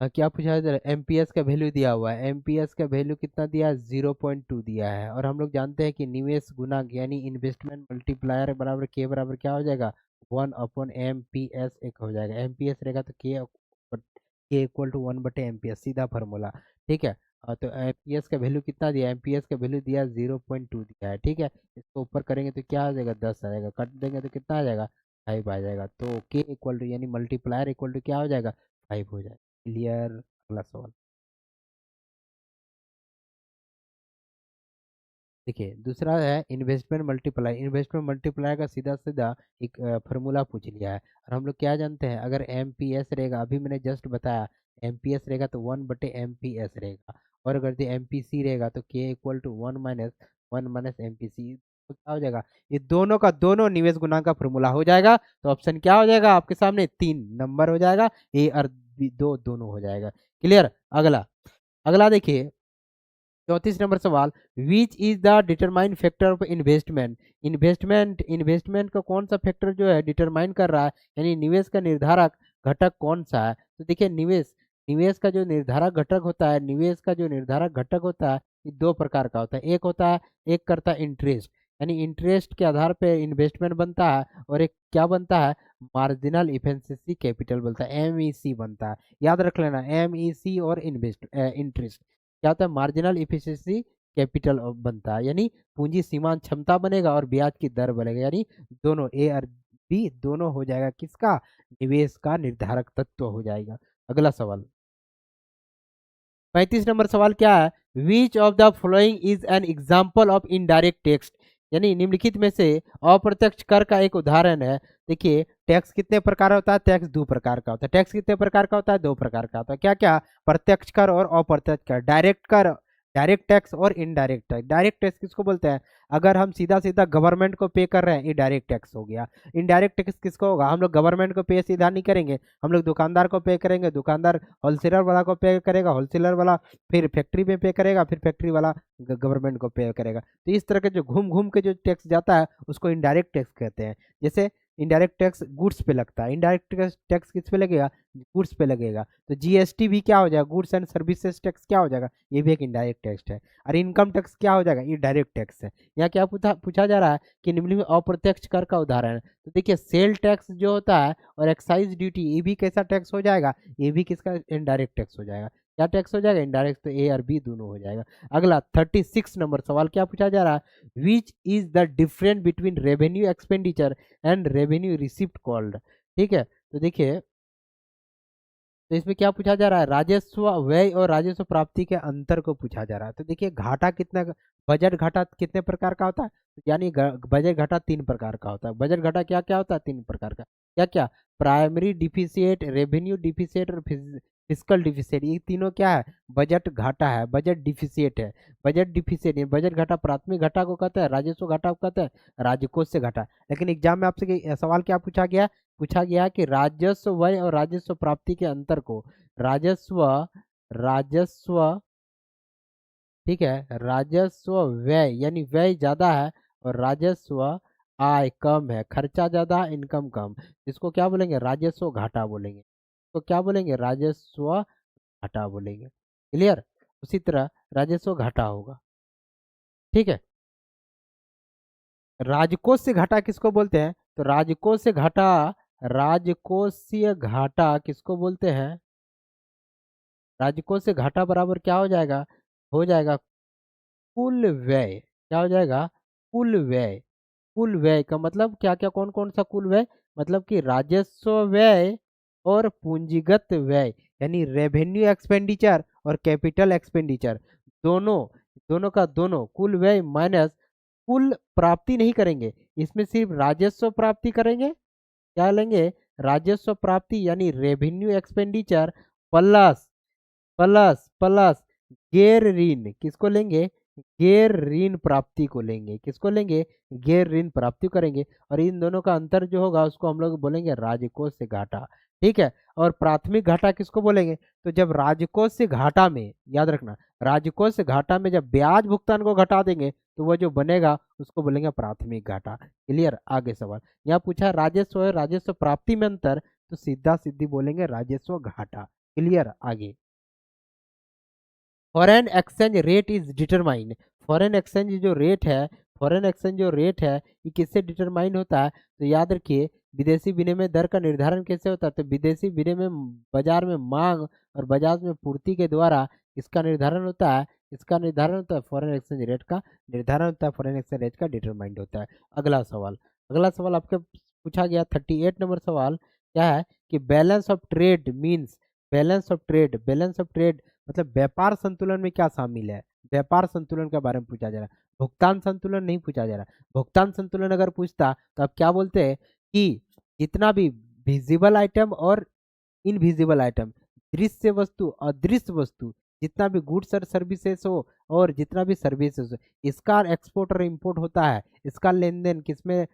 हाँ, क्या पूछा है, एमपीएस का वैल्यू दिया हुआ है, एमपीएस का वैल्यू कितना दिया है, 0.2 दिया है। और हम लोग जानते हैं कि निवेश गुना यानी इन्वेस्टमेंट मल्टीप्लायर बराबर के बराबर क्या हो जाएगा, 1/एमपीएस एक हो जाएगा। एमपीएस रहेगा तो के इक्वल टू 1/एमपीएस, सीधा फार्मूला। ठीक है। तो एमपीएस का वैल्यू कितना दिया, एमपीएस का वैल्यू दिया 0.2 दिया है। ठीक है, इसको ऊपर करेंगे तो क्या आ जाएगा, 10 आ जाएगा, कट देंगे तो कितना आ जाएगा, 5 आ जाएगा। तो के इक्वल टू यानी मल्टीप्लायर इक्वल टू क्या हो जाएगा, 5 हो जाएगा। क्लियर। अगला सवाल, देखिए दूसरा है इन्वेस्टमेंट मल्टीप्लाई। इन्वेस्टमेंट मल्टीप्लाई का सीधा सीधा एक फार्मूला पूछ लिया है। और हम लोग क्या जानते हैं, अगर एम पी एस रहेगा, अभी मैंने जस्ट बताया, एम पी एस रहेगा तो 1/एम पी एस रहेगा। और अगर जो एम पी सी रहेगा तो K equal to 1 - 1 - M P C, तो क्या हो जाएगा, ये दोनों का दोनों निवेश गुणांक का फॉर्मूला हो जाएगा। तो ऑप्शन क्या हो जाएगा आपके सामने, 3 नंबर हो जाएगा, ए और बी दो दोनों हो जाएगा। क्लियर। अगला अगला देखिए 34 नंबर सवाल, which is the determine factor of investment. Investment का कौन सा फैक्टर जो है डिटरमाइन कर रहा है, यानी निवेश का निर्धारक घटक कौन सा है। तो देखिए निवेश निवेश का जो निर्धारक घटक होता है, निवेश का जो निर्धारक घटक होता है, ये दो प्रकार का होता है। एक होता है, एक करता है इंटरेस्ट, यानी इंटरेस्ट के आधार पे इन्वेस्टमेंट बनता है। और एक क्या बनता है, मार्जिनल इफेंसिसी कैपिटल बनता है, एमईसी बनता है। याद रख लेना, एमईसी और इंटरेस्ट क्या होता है, मार्जिनल इफिशिएंसी कैपिटल बनता है, यानी पूंजी सीमांत क्षमता बनेगा और ब्याज की दर बनेगा, यानी दोनों ए और बी दोनों हो जाएगा किसका, निवेश का निर्धारक तत्व हो जाएगा। अगला सवाल 35 नंबर सवाल क्या है, विच of the following is an example of indirect tax, यानी निम्नलिखित में से अप्रत्यक्ष कर का एक उदाहरण है। देखिए टैक्स कितने प्रकार होता है, टैक्स दो प्रकार का होता है। टैक्स कितने प्रकार का होता है, दो प्रकार का होता है। क्या क्या, प्रत्यक्ष कर और अप्रत्यक्ष कर, डायरेक्ट टैक्स और इनडायरेक्ट टैक्स। डायरेक्ट टैक्स किसको बोलते हैं, अगर हम सीधा सीधा गवर्नमेंट को पे कर रहे हैं, ये डायरेक्ट टैक्स हो गया। इनडायरेक्ट टैक्स किसको होगा, हम लोग गवर्नमेंट को पे सीधा नहीं करेंगे, हम लोग दुकानदार को पे करेंगे, दुकानदार होलसेलर वाला को पे करेगा, होलसेलर वाला फिर फैक्ट्री में पे करेगा, फिर फैक्ट्री वाला गवर्नमेंट को पे करेगा। तो इस तरह के जो घूम घूम के जो टैक्स जाता है उसको इनडायरेक्ट टैक्स कहते हैं। जैसे इनडायरेक्ट टैक्स गुड्स पे लगता है, इनडायरेक्ट टैक्स किस पे लगेगा, गुड्स पे लगेगा। तो जीएसटी भी क्या हो जाएगा, गुड्स एंड सर्विसेज टैक्स क्या हो जाएगा, ये भी एक इनडायरेक्ट टैक्स है। और इनकम टैक्स क्या हो जाएगा, ये डायरेक्ट टैक्स है। यहाँ क्या पूछा जा रहा है कि निम्नलिखित में अप्रत्यक्ष कर का उदाहरण है। तो देखिए सेल टैक्स जो होता है और एक्साइज ड्यूटी, ये भी कैसा टैक्स हो जाएगा, ये भी किसका, इनडायरेक्ट टैक्स हो जाएगा। क्या टैक्स हो जाएगा, इनडायरेक्ट। तो ए और बी दोनों हो जाएगा। अगला 36 नंबर सवाल क्या पूछा जा रहा है, which is the difference between revenue expenditure and revenue receipt called. ठीक है, तो देखिए तो इसमें क्या पूछा जा रहा है, राजस्व व्यय और राजस्व प्राप्ति के अंतर को पूछा जा रहा है। तो देखिए घाटा कितना, बजट घाटा कितने प्रकार का होता है, तो यानी बजट घाटा 3 प्रकार का होता है। बजट घाटा क्या क्या होता है, 3 प्रकार का। क्या क्या, प्राइमरी डिफिसिट, रेवेन्यू डिफिसिट और फिजिकल डिफिसिट, ये तीनों क्या है, बजट घाटा है, बजट डिफिसिट है। बजट डिफिसिट, बजट घाटा प्राथमिक घाटा को कहता है, राजस्व घाटा को कहता है राजकोषीय घाटा। लेकिन एग्जाम में आपसे सवाल क्या पूछा गया कि राजस्व व्यय और राजस्व प्राप्ति के अंतर को, राजस्व राजस्व ठीक है, राजस्व व्यय यानी व्यय ज्यादा है और राजस्व आय कम है, खर्चा ज्यादा इनकम कम, इसको क्या बोलेंगे, राजस्व घाटा बोलेंगे। तो क्या बोलेंगे, राजस्व घाटा बोलेंगे। क्लियर। उसी तरह राजस्व घाटा होगा। ठीक है, राजकोषीय घाटा किसको बोलते हैं, तो राजकोषीय घाटा किसको बोलते हैं, राजकोषीय घाटा बराबर क्या हो जाएगा कुल व्यय। क्या हो जाएगा, कुल व्यय। कुल व्यय का मतलब क्या क्या, कौन कौन सा कुल व्यय, मतलब कि राजस्व व्यय और पूंजीगत व्यय, यानी रेवेन्यू एक्सपेंडिचर और कैपिटल एक्सपेंडिचर, दोनों दोनों का दोनों कुल व्यय माइनस कुल प्राप्ति नहीं करेंगे, इसमें सिर्फ राजस्व प्राप्ति करेंगे। क्या लेंगे, राजस्व प्राप्ति यानी revenue expenditure plus plus plus गैर ऋण, किसको लेंगे, गैर ऋण प्राप्ति को लेंगे। किसको लेंगे, गैर ऋण प्राप्ति करेंगे। और इन दोनों का अंतर जो होगा उसको हम लोग बोलेंगे राजकोष से घाटा। ठीक है, और प्राथमिक घाटा किसको बोलेंगे, तो जब राजकोष से घाटा में, याद रखना, राजकोष से घाटा में जब ब्याज भुगतान को घटा देंगे तो वह जो बनेगा उसको बोलेंगे प्राथमिक घाटा। क्लियर। आगे सवाल यहाँ पूछा राजस्व और राजस्व प्राप्ति में अंतर, तो सीधा सीधी बोलेंगे राजस्व घाटा। क्लियर। आगे, foreign exchange rate is determine, foreign exchange जो रेट है, फॉरेन एक्सचेंज जो रेट है ये किससे डिटरमाइन होता है, तो याद रखिए विदेशी विनिमय दर का निर्धारण कैसे होता है, तो विदेशी विनिमय बाजार में मांग और बाजार में पूर्ति के द्वारा इसका निर्धारण होता है, इसका निर्धारण होता है फॉरेन एक्सचेंज रेट का निर्धारण होता है, फॉरेन एक्सचेंज रेट का डिटरमाइंड होता है। अगला सवाल आपके पूछा गया 38 नंबर सवाल क्या है कि balance of trade means, balance of trade मतलब व्यापार संतुलन में क्या शामिल है, व्यापार संतुलन के बारे में पूछा जा रहा है, भुगतान संतुलन नहीं पूछा जा रहा। भुगतान संतुलन अगर पूछता तो आप क्या बोलते हैं कि जितना भी विजिबल आइटम और इनविजिबल आइटम, दृश्य वस्तु अदृश्य वस्तु, जितना भी गुड्स और सर्विसेज हो और जितना भी सर्विसेज हो, इसका एक्सपोर्ट और इंपोर्ट होता है, इसका लेन देन किसमें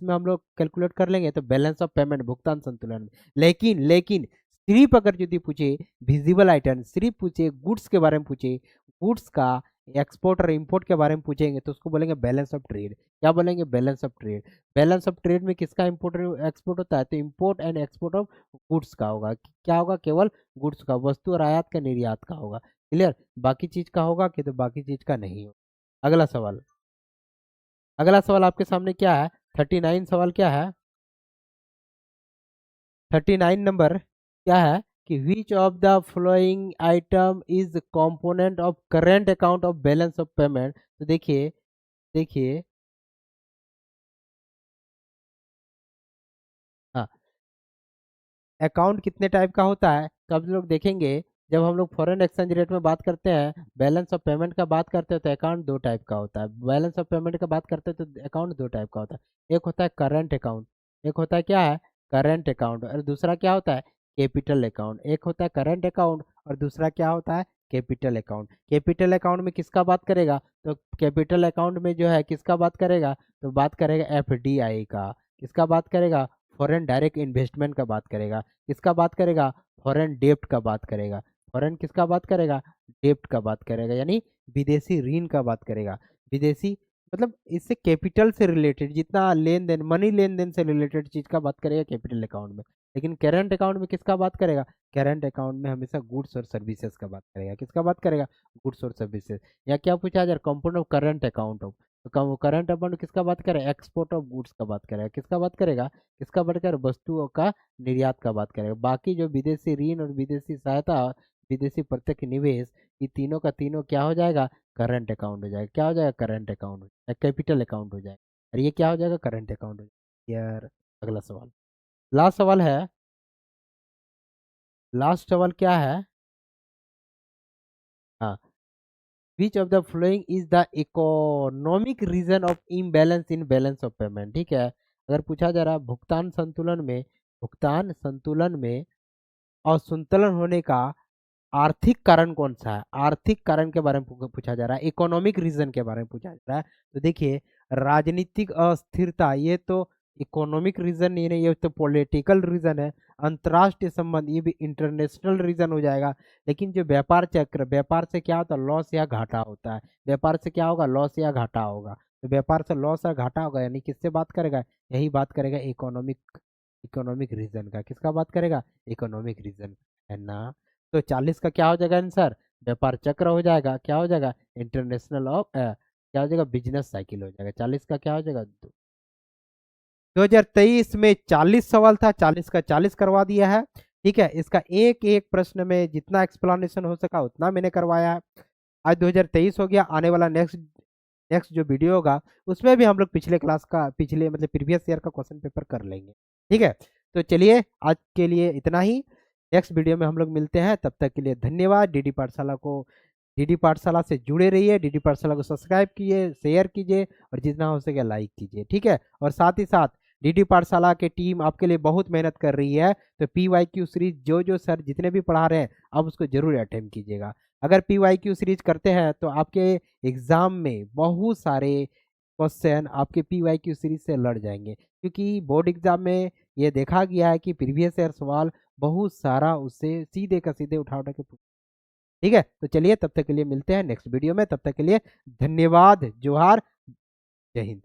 हम लोग कैलकुलेट कर लेंगे, तो बैलेंस ऑफ पेमेंट, भुगतान संतुलन में। लेकिन सिर्फ अगर यदि पूछे विजिबल आइटम, सिर्फ पूछे गुड्स के बारे में पूछे, गुड्स का एक्सपोर्ट और इंपोर्ट के बारे में पूछेंगे तो उसको बोलेंगे बैलेंस ऑफ ट्रेड। क्या बोलेंगे, balance of trade. Balance of trade में किसका इंपोर्ट एक्सपोर्ट होता है, तो import and export of goods का होगा। क्या होगा, केवल गुड्स का, वस्तु और आयात का निर्यात का होगा। क्लियर। बाकी चीज का होगा कि, तो बाकी चीज का नहीं होगा। अगला सवाल आपके सामने क्या है, 39 सवाल क्या है, 39 नंबर क्या है कि विच of the flowing item is component of current account of balance of payment. तो देखिए हाँ, अकाउंट कितने टाइप का होता है, तो आप लोग देखेंगे जब हम लोग फॉरेन एक्सचेंज रेट में बात करते हैं, बैलेंस ऑफ पेमेंट का बात करते हैं, तो अकाउंट 2 टाइप का होता है। बैलेंस ऑफ पेमेंट का बात करते हैं तो अकाउंट 2 टाइप का होता है। एक होता है करंट अकाउंट, एक होता है क्या है, करंट अकाउंट, और दूसरा क्या होता है, कैपिटल अकाउंट। एक होता है करंट अकाउंट और दूसरा क्या होता है, कैपिटल अकाउंट। कैपिटल अकाउंट में किसका बात करेगा, तो कैपिटल अकाउंट में जो है किसका बात करेगा, तो बात करेगा एफडीआई का। किसका बात करेगा, फॉरेन डायरेक्ट इन्वेस्टमेंट का बात करेगा। किसका बात करेगा, फॉरेन डेप्ट का बात करेगा। फॉरेन किसका बात करेगा, डेप्ट का बात करेगा, यानी विदेशी ऋण का बात करेगा। विदेशी मतलब इससे कैपिटल से रिलेटेड जितना लेन देन, मनी लेन देन से रिलेटेड चीज का बात करेगा कैपिटल अकाउंट में। लेकिन करंट अकाउंट में किसका बात करेगा? करंट अकाउंट में हमेशा गुड्स और सर्विसेज का बात करेगा। किसका बात करेगा? गुड्स और सर्विसेज। या क्या पूछा जाए? Component of current account of, तो करंट अकाउंट किसका बात करेगा? एक्सपोर्ट ऑफ गुड्स का बात करेगा। किसका बात करेगा? किसका बात करेगा? वस्तुओं का निर्यात का बात करेगा। बाकी जो विदेशी ऋण और विदेशी सहायता, विदेशी प्रत्यक्ष निवेश, ये तीनों का तीनों क्या हो जाएगा? करंट अकाउंट हो जाएगा। क्या हो जाएगा? करंट अकाउंट हो जाएगा, कैपिटल अकाउंट हो जाएगा। और ये क्या हो जाएगा? करंट अकाउंट हो जाएगा यार। अगला सवाल, लास्ट सवाल है। लास्ट सवाल क्या है? हाँ, which of the following is the economic reason of imbalance in balance of payment. ठीक है, अगर पूछा जा रहा है भुगतान संतुलन में असंतुलन होने का आर्थिक कारण कौन सा है? आर्थिक कारण के बारे में पूछा जा रहा है, इकोनॉमिक रीजन के बारे में पूछा जा रहा है। तो देखिए, राजनीतिक अस्थिरता ये तो इकोनॉमिक रीजन नहीं है, ये तो पॉलिटिकल रीजन है। अंतर्राष्ट्रीय संबंध ये भी इंटरनेशनल रीजन हो जाएगा। लेकिन जो व्यापार चक्र, व्यापार से क्या होता है? लॉस या घाटा होता है। व्यापार से क्या होगा? लॉस या घाटा होगा। तो व्यापार से लॉस या घाटा होगा, यानी किससे बात करेगा? यही बात करेगा इकोनॉमिक, इकोनॉमिक रीजन का। किसका बात करेगा? इकोनॉमिक रीजन, है ना। तो 40 का क्या हो जाएगा आंसर? व्यापार चक्र हो जाएगा। क्या हो जाएगा? इंटरनेशनल ऑफ क्या हो जाएगा? बिजनेस साइकिल हो जाएगा। 40 का क्या हो जाएगा? 2023 में 40 सवाल था, 40 का 40 करवा दिया है। ठीक है, इसका एक एक प्रश्न में जितना एक्सप्लेनेशन हो सका उतना मैंने करवाया है। आज 2023 हो गया। आने वाला नेक्स्ट नेक्स्ट जो वीडियो होगा उसमें भी हम लोग पिछले क्लास का, पिछले मतलब प्रीवियस ईयर का क्वेश्चन पेपर कर लेंगे। ठीक है, तो चलिए आज के लिए इतना ही। नेक्स्ट वीडियो में हम लोग मिलते हैं, तब तक के लिए धन्यवाद। डीडी पाठशाला से जुड़े रहिए, डीडी पाठशाला को सब्सक्राइब कीजिए, शेयर कीजिए और जितना हो सके लाइक कीजिए। ठीक है, और साथ ही साथ डीडी पाठशाला की टीम आपके लिए बहुत मेहनत कर रही है। तो PYQ सीरीज जो जो सर जितने भी पढ़ा रहे हैं आप उसको जरूर अटेम्प्ट कीजिएगा। अगर PYQ सीरीज करते हैं तो आपके एग्जाम में बहुत सारे क्वेश्चन आपके PYQ सीरीज से लड़ जाएंगे, क्योंकि बोर्ड एग्जाम में ये देखा गया है कि प्रीवियस ईयर सवाल बहुत सारा उससे सीधे का सीधे उठा उठा के ठीक है, तो चलिए तब तक के लिए मिलते हैं नेक्स्ट वीडियो में। तब तक के लिए धन्यवाद, जोहार, जय हिंद।